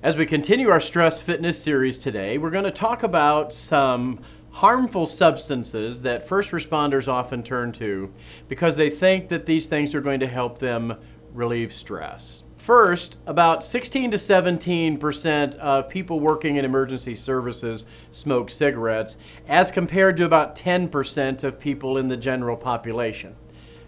As we continue our stress fitness series today, we're going to talk about some harmful substances that first responders often turn to because they think that these things are going to help them relieve stress. First, about 16 to 17% of people working in emergency services smoke cigarettes, as compared to about 10% of people in the general population.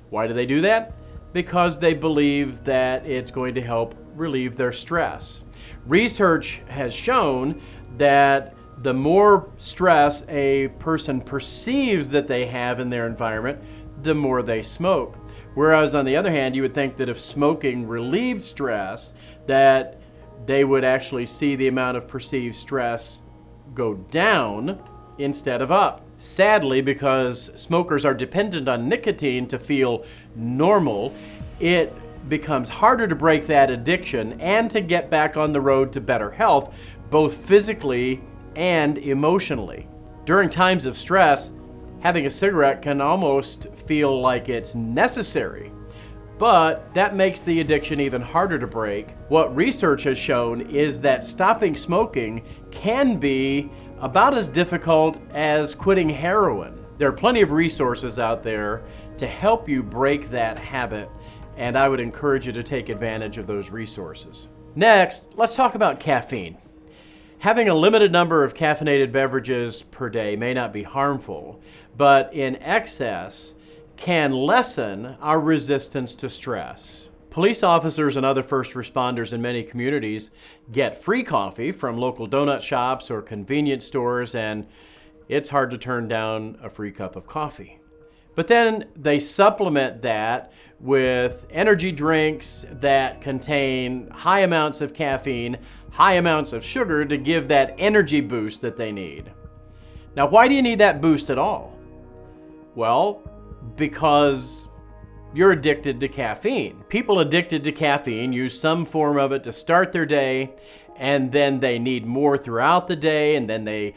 Why do they do that? Because they believe that it's going to help relieve their stress. Research has shown that the more stress a person perceives that they have in their environment, the more they smoke. Whereas on the other hand, you would think that if smoking relieved stress, that they would actually see the amount of perceived stress go down instead of up. Sadly, because smokers are dependent on nicotine to feel normal, it becomes harder to break that addiction and to get back on the road to better health, both physically and emotionally. During times of stress, having a cigarette can almost feel like it's necessary, but that makes the addiction even harder to break. What research has shown is that stopping smoking can be about as difficult as quitting heroin. There are plenty of resources out there to help you break that habit, and I would encourage you to take advantage of those resources. Next, let's talk about caffeine. Having a limited number of caffeinated beverages per day may not be harmful, but in excess can lessen our resistance to stress. Police officers and other first responders in many communities get free coffee from local donut shops or convenience stores, and it's hard to turn down a free cup of coffee. But then they supplement that with energy drinks that contain high amounts of caffeine, high amounts of sugar to give that energy boost that they need. Now, why do you need that boost at all? Well, because you're addicted to caffeine. People addicted to caffeine use some form of it to start their day, and then they need more throughout the day, and then they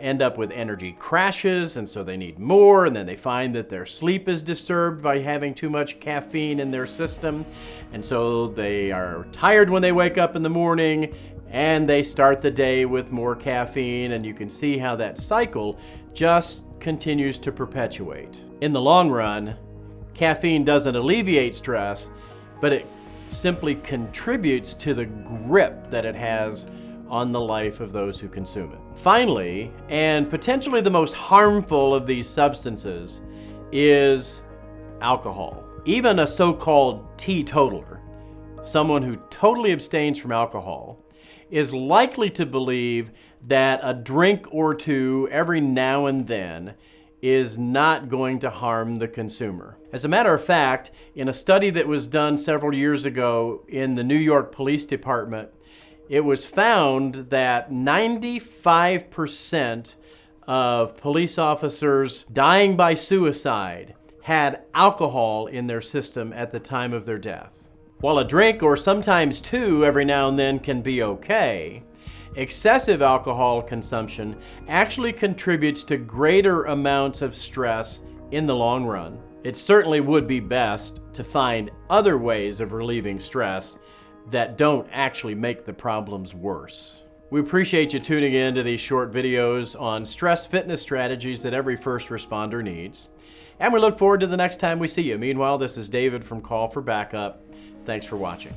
end up with energy crashes, and so they need more, and then they find that their sleep is disturbed by having too much caffeine in their system, and so they are tired when they wake up in the morning, and they start the day with more caffeine, and you can see how that cycle just continues to perpetuate. In the long run, caffeine doesn't alleviate stress, but it simply contributes to the grip that it has on the life of those who consume it. Finally, and potentially the most harmful of these substances, is alcohol. Even a so-called teetotaler, someone who totally abstains from alcohol, is likely to believe that a drink or two every now and then is not going to harm the consumer. As a matter of fact, in a study that was done several years ago in the New York Police Department, it was found that 95% of police officers dying by suicide had alcohol in their system at the time of their death. While a drink or sometimes two every now and then can be okay, excessive alcohol consumption actually contributes to greater amounts of stress in the long run. It certainly would be best to find other ways of relieving stress that don't actually make the problems worse. We appreciate you tuning in to these short videos on stress fitness strategies that every first responder needs. And we look forward to the next time we see you. Meanwhile, this is David from Call for Backup. Thanks for watching.